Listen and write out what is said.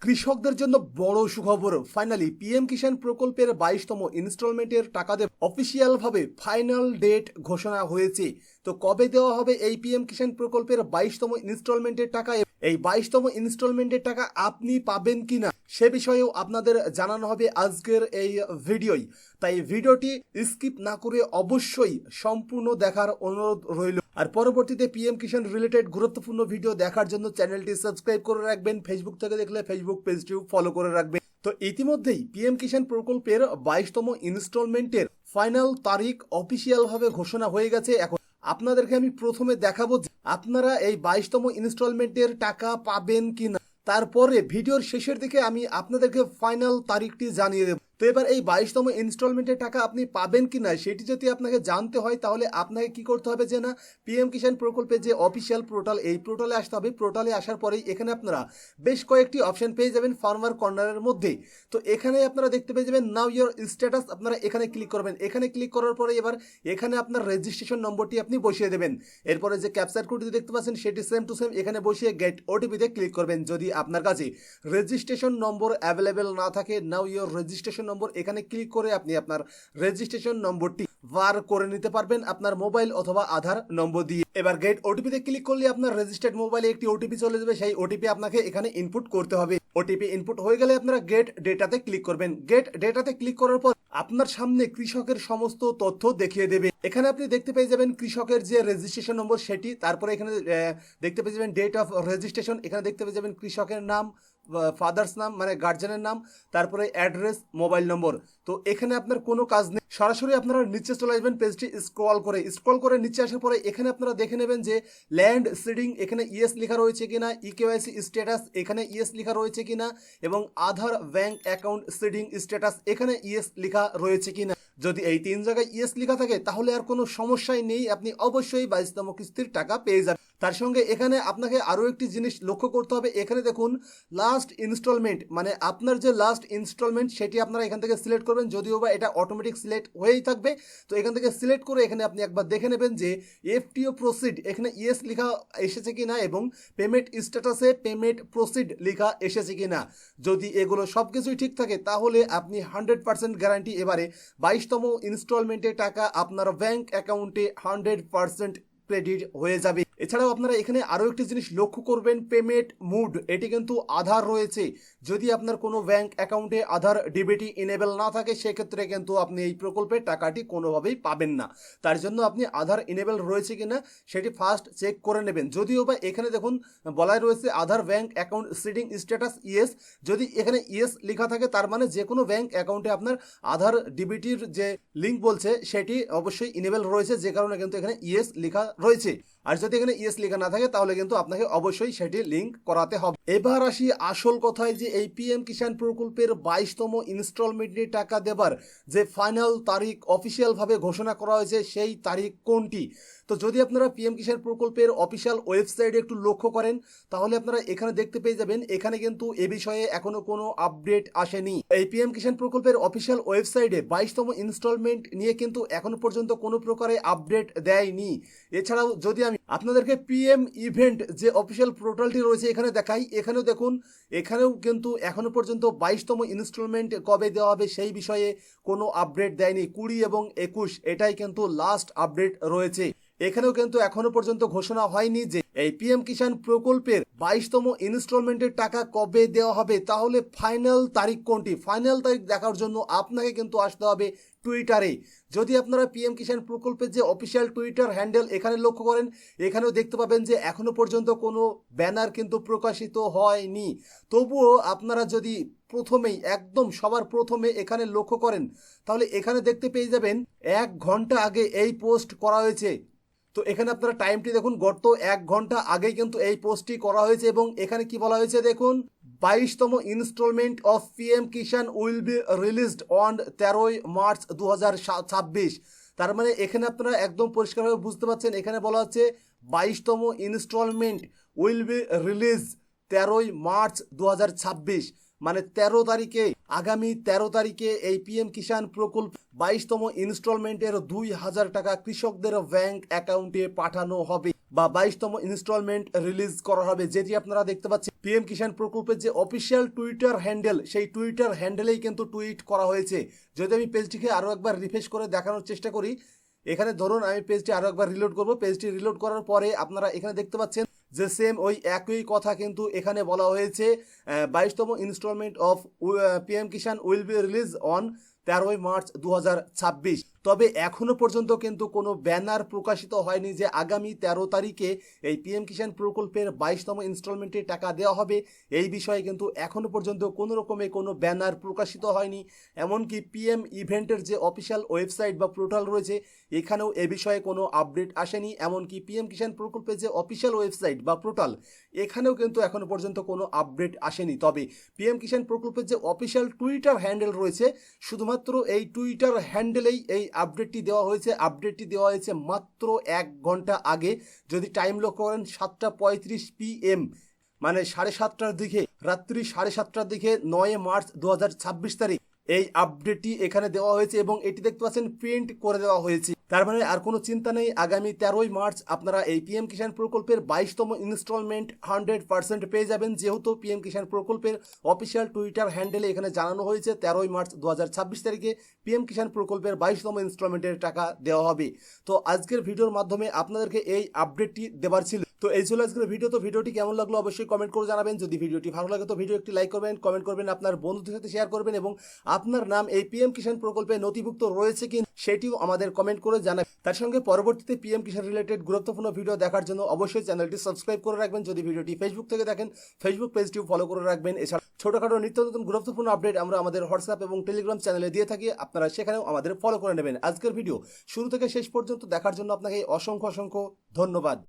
কৃষকদের জন্য বড় সুখবর। ফাইনালি পিএম কিষাণ প্রকল্পের 22তম ইনস্টলমেন্টের টাকা দেবে অফিসিয়ালভাবে ফাইনাল ডেট ঘোষণা হয়েছে। তো কবে দেওয়া হবে এই পিএম কিষাণ প্রকল্পের 22তম ইনস্টলমেন্টের টাকা, এই 22তম ইনস্টলমেন্টের টাকা আপনি পাবেন কিনা সে বিষয়েও আপনাদের জানানো হবে আজকের এই ভিডিওই। তাই ভিডিওটি স্কিপ না করে অবশ্যই সম্পূর্ণ দেখার অনুরোধ রইল। আর পরবর্তীতে পিএম কিষাণ রিলেটেড গুরুত্বপূর্ণ ভিডিও দেখার জন্য চ্যানেলটি সাবস্ক্রাইব করে রাখবেন। ফেসবুক থেকে দেখলে ফেসবুক পেজটিও ফলো করে রাখবেন। তো ইতিমধ্যেই পিএম কিষাণ প্রকল্পের 22তম ইনস্টলমেন্টের ফাইনাল তারিখ অফিসিয়ালভাবে ঘোষণা হয়ে গেছে। এখন আপনাদেরকে আমি প্রথমে দেখাবো যে আপনারা এই 22তম ইনস্টলমেন্টের টাকা পাবেন কিনা, তারপরে ভিডিওর শেষের দিকে আমি আপনাদেরকে ফাইনাল তারিখটি জানিয়ে দেব। তো এবার এই 22তম ইনস্টলমেন্টের টাকা আপনি পাবেন কিনা সেটি যদি আপনাকে জানতে হয়, তাহলে আপনাকে কি করতে হবে যে না, পিএম কিষাণ প্রকল্পের যে অফিসিয়াল পোর্টাল, এই পোর্টালে আসতে হবে। পোর্টালে আসার পরেই এখানে আপনারা বেশ কয়েকটি অপশন পেয়ে যাবেন ফার্মার কর্নারের মধ্যে। তো এখানে আপনারা দেখতে পেয়ে যাবেন নাও ইয়োর স্ট্যাটাস, আপনারা এখানে ক্লিক করবেন। এখানে ক্লিক করার পরে এবার এখানে আপনার রেজিস্ট্রেশন নম্বরটি আপনি বসিয়ে দেবেন। এরপরে যে ক্যাপচার কোডটি দেখতে পাচ্ছেন সেটি সেম টু সেম এখানে বসিয়ে গেট ওটিপিতে ক্লিক করবেন। যদি আপনার কাছে রেজিস্ট্রেশন নম্বর অ্যাভেলেবেল না থাকে, নাও ইয়োর রেজিস্ট্রেশন নম্বর, এখানে ক্লিক করে আপনি আপনার রেজিস্ট্রেশন নম্বরটি বার করে নিতে পারবেন আপনার মোবাইল অথবা আধার নম্বর দিয়ে। এবার গেট ওটিপিতে ক্লিক করলে আপনার রেজিস্টার্ড মোবাইলে একটি ওটিপি চলে যাবে। সেই ওটিপি আপনাকে এখানে ইনপুট করতে হবে। ওটিপি ইনপুট হয়ে গেলে আপনারা গেট ডেটাতে ক্লিক করবেন। গেট ডেটাতে ক্লিক করার পর আপনার সামনে কৃষকের সমস্ত তথ্য দেখিয়ে দেবে। এখানে আপনি দেখতে পেয়ে যাবেন কৃষকের যে রেজিস্ট্রেশন নম্বর সেটি, তারপরে এখানে দেখতে পেয়ে যাবেন ডেট অফ রেজিস্ট্রেশন, এখানে দেখতে পেয়ে যাবেন কৃষকের নাম, ফাদার্স নাম মানে গার্জেনের নাম, তারপরে অ্যাড্রেস, মোবাইল নম্বর। তো এখানে আপনার কোনো কাজ নেই, সরাসরি আপনারা নিচে চলে আসবেন। পেজটি স্ক্রল করে নিচে আসার পরে এখানে আপনারা দেখে নেবেন যে ল্যান্ড সিডিং এখানে ইয়েস লেখা রয়েছে কিনা, ইকেওয়াইসি স্ট্যাটাস এখানে ইয়েস লেখা রয়েছে কিনা, এবং আধার ব্যাংক অ্যাকাউন্ট সিডিং স্ট্যাটাস এখানে ইয়েস লেখা রয়েছে কিনা। যদি এই 3 জায়গায় ইয়েস লেখা থাকে তাহলে আর কোনো সমস্যাই নেই, আপনি অবশ্যই 22তম কিস্তির টাকা পেয়ে যাবেন। তার সঙ্গে এখানে আপনাকে আরও একটি জিনিস লক্ষ্য করতে হবে। এখানে দেখুন লাস্ট ইনস্টলমেন্ট, মানে আপনার যে লাস্ট ইনস্টলমেন্ট সেটি আপনারা এখান থেকে সিলেক্ট করবেন। যদিও বা এটা অটোমেটিক সিলেক্ট হয়েই থাকবে, তো এখান থেকে সিলেক্ট করে এখানে আপনি একবার দেখে নেবেন যে এফটিও প্রসিড এখানে ইয়েস লেখা এসেছে কিনা এবং পেমেন্ট স্ট্যাটাসে পেমেন্ট প্রসিড লেখা এসেছে কিনা। যদি এগুলো সব কিছুই ঠিক থাকে তাহলে আপনি 100% গ্যারান্টি এবারে 22তম ইনস্টলমেন্টের টাকা আপনার ব্যাংক অ্যাকাউন্টে 100% ক্রেডিট হয়ে যাবে। এছাড়াও আপনারা এখানে আরও একটি জিনিস লক্ষ্য করবেন, পেমেন্ট মুড এটি কিন্তু আধার রয়েছে। যদি আপনার কোনো ব্যাংক অ্যাকাউন্টে আধার ডিবিটি ইনেবল না থাকে সেক্ষেত্রে কিন্তু আপনি এই প্রকল্পের টাকাটি কোনোভাবেই পাবেন না। তার জন্য আপনি আধার ইনেবল রয়েছে কিনা সেটি ফার্স্ট চেক করে নেবেন। যদিও বা এখানে দেখুন বলাই রয়েছে Aadhaar bank account seeding status yes, যদি এখানে ইয়েস লেখা থাকে তার মানে যে কোনো ব্যাংক অ্যাকাউন্টে আপনার আধার ডিবিটির যে লিঙ্ক বলছে সেটি অবশ্যই ইনেবল রয়েছে, যে কারণে কিন্তু এখানে ইয়েস লেখা রয়েছে। আর যদি এখানে ইয়েস লেখা না থাকে তাহলে কিন্তু আপনাকে অবশ্যই সেটি লিঙ্ক করাতে হবে। এবার আসি আসল কথায় যে এই পিএম কিষাণ প্রকল্পের 22তম ইনস্টলমেন্টে টাকা দেবার যে ফাইনাল তারিখ অফিসিয়ালভাবে ঘোষণা করা হয়েছে সেই তারিখ কোনটি। তো যদি আপনারা পিএম কিষাণ প্রকল্পের অফিসিয়াল ওয়েবসাইটে একটু লক্ষ্য করেন তাহলে আপনারা এখানে দেখতে পেয়ে যাবেন এখানে কিন্তু এ বিষয়ে এখনো কোনো আপডেট আসেনি। এই পিএম কিষাণ প্রকল্পের অফিসিয়াল ওয়েবসাইটে 22তম ইনস্টলমেন্ট নিয়ে কিন্তু এখনো পর্যন্ত কোনো প্রকারে আপডেট দেয়নি। এছাড়াও যদি আমি আপনাদেরকে পিএম ইভেন্ট যে অফিসিয়াল পোর্টালটি রয়েছে এখানে দেখাই, এখানেও দেখুন এখানেও কিন্তু এখনো পর্যন্ত 22তম ইনস্টলমেন্ট কবে দেওয়া হবে সেই বিষয়ে কোনো আপডেট দেয়নি। 20 এবং 21 এটাই কিন্তু লাস্ট আপডেট রয়েছে। এখানেও কিন্তু এখনো পর্যন্ত ঘোষণা হয়নি যে এই পিএম কিষাণ প্রকল্পের 22তম ইনস্টলমেন্টের টাকা কবে দেওয়া হবে। তাহলে ফাইনাল তারিখ কোনটি, ফাইনাল তারিখ দেখার জন্য আপনাকে কিন্তু আসতে হবে টুইটারে। যদি আপনারা পিএম কিষাণ প্রকল্পের যে অফিসিয়াল টুইটার হ্যান্ডেল এখানে লক্ষ্য করেন, এখানেও দেখতে পাবেন যে এখনো পর্যন্ত কোনো ব্যানার কিন্তু প্রকাশিত হয়নি। তবুও আপনারা যদি প্রথমেই একদম সবার প্রথমে এখানে লক্ষ্য করেন তাহলে এখানে দেখতে পেয়ে যাবেন 1 ঘন্টা আগে এই পোস্ট করা হয়েছে। তো এখানে আপনারা টাইমটি দেখুন, গত 1 ঘন্টা আগেই কিন্তু এই পোস্টটি করা হয়েছে এবং এখানে কি বলা হয়েছে দেখুন, 22তম installment of PM Kisan will be released on 13ই মার্চ 2026। তার মানে এখানে আপনারা একদম পরিষ্কারভাবে বুঝতে পারছেন এখানে বলা হচ্ছে 22তম ইনস্টলমেন্ট উইল বি রিলিজ 13ই মার্চ 2026। মানে 13 তারিখে, আগামী 13 তারিখে এই পিএম কিষাণ প্রকল্প 22তম ইনস্টলমেন্টের 2,000 টাকা কৃষকদের ব্যাংক অ্যাকাউন্টে পাঠানো হবে বা 22তম ইনস্টলমেন্ট রিলিজ করা হবে, যেটি আপনারা দেখতে পাচ্ছেন পিএম কিষাণ প্রকল্পের যে অফিসিয়াল টুইটার হ্যান্ডেল, সেই টুইটার হ্যান্ডেলেই কিন্তু টুইট করা হয়েছে। যদি আমি পেজটিকে আরও একবার রিফ্রেশ করে দেখানোর চেষ্টা করি, এখানে ধরুন আমি পেজটি আরও একবার রিলোড করব। পেজটি রিলোড করার পরে আপনারা এখানে দেখতে পাচ্ছেন যে সেম ওই একই কথা কিন্তু এখানে বলা হয়েছে, 22তম installment of PM Kisan will be release on 13ই মার্চ 2026। তবে এখনো পর্যন্ত কিন্তু কোনো ব্যানার প্রকাশিত হয়নি যে আগামী 13 তারিখে এই পিএম কিষাণ প্রকল্পের 22তম ইনস্টলমেন্টে টাকা দেওয়া হবে। এই বিষয়ে কিন্তু এখনো পর্যন্ত কোনো রকমে কোনো ব্যানার প্রকাশিত হয়নি। এমনকি পিএম ইভেন্টের যে অফিসিয়াল ওয়েবসাইট বা পোর্টাল রয়েছে, এখানেও এ বিষয়ে কোনো আপডেট আসেনি। এমনকি পিএম কিষাণ প্রকল্পের যে অফিসিয়াল ওয়েবসাইট বা পোর্টাল, এখানেও কিন্তু এখনো পর্যন্ত কোনো আপডেট আসেনি। তবে পিএম কিষাণ প্রকল্পের যে অফিসিয়াল টুইটার হ্যান্ডেল রয়েছে, শুধুমাত্র এই টুইটার হ্যান্ডেলেই এই আপডেটটি দেওয়া হয়েছে। আপডেটটি দেওয়া হয়েছে মাত্র 1 ঘন্টা আগে। যদি টাইম লক্ষ্য করেন 7:35 PM, মানে 7:30টার দিকে, রাত্রি 7:30টার দিকে 9 মার্চ 2026 তারিখ এই আপডেটটি এখানে দেওয়া হয়েছে এবং এটি দেখতে পাচ্ছেন প্রিন্ট করে দেওয়া হয়েছে। তার মানে আর কোনো চিন্তা নেই, আগামী 13ই মার্চ আপনারা এই পিএম কিষাণ প্রকল্পের 22তম ইনস্টলমেন্ট 100% পেয়ে যাবেন, যেহেতু পিএম কিষাণ প্রকল্পের অফিসিয়াল টুইটার হ্যান্ডেলে এখানে জানানো হয়েছে 13ই মার্চ 2026 তারিখে পিএম কিষাণ প্রকল্পের 22তম ইনস্টলমেন্টের টাকা দেওয়া হবে। তো আজকের ভিডিওর মাধ্যমে আপনাদেরকে এই আপডেটটি দেবার ছিল। তো এই ছিল আজকের ভিডিও। তো ভিডিওটি কেমন লাগলো অবশ্যই কমেন্ট করে জানাবেন। যদি ভিডিওটি ভালো লাগে তো ভিডিও একটি লাইক করবেন, কমেন্ট করবেন, আপনার বন্ধুদের সাথে শেয়ার করবেন এবং আপনার নাম এই পিএম কিষাণ প্রকল্পে নথিভুক্ত রয়েছে কি সেটিও আমাদের কমেন্ট করে জানাবেন। তার সঙ্গে পরবর্তীতে পিএম কিষাণ রিলেটেড গুরুত্বপূর্ণ ভিডিও দেখার জন্য অবশ্যই চ্যানেলটি সাবস্ক্রাইব করে রাখবেন। যদি ভিডিওটি ফেসবুক থেকে দেখেন, ফেসবুক পেজটিও ফলো করে রাখবেন। এছাড়া ছোটখাটো নিত্য নতুন গুরুত্বপূর্ণ আপডেট আমরা আমাদের হোয়াটসঅ্যাপ এবং টেলিগ্রাম চ্যানেলে দিয়ে থাকি, আপনারা সেখানেও আমাদের ফলো করে নেবেন। আজকের ভিডিও শুরু থেকে শেষ পর্যন্ত দেখার জন্য আপনাকে অসংখ্য অসংখ্য ধন্যবাদ।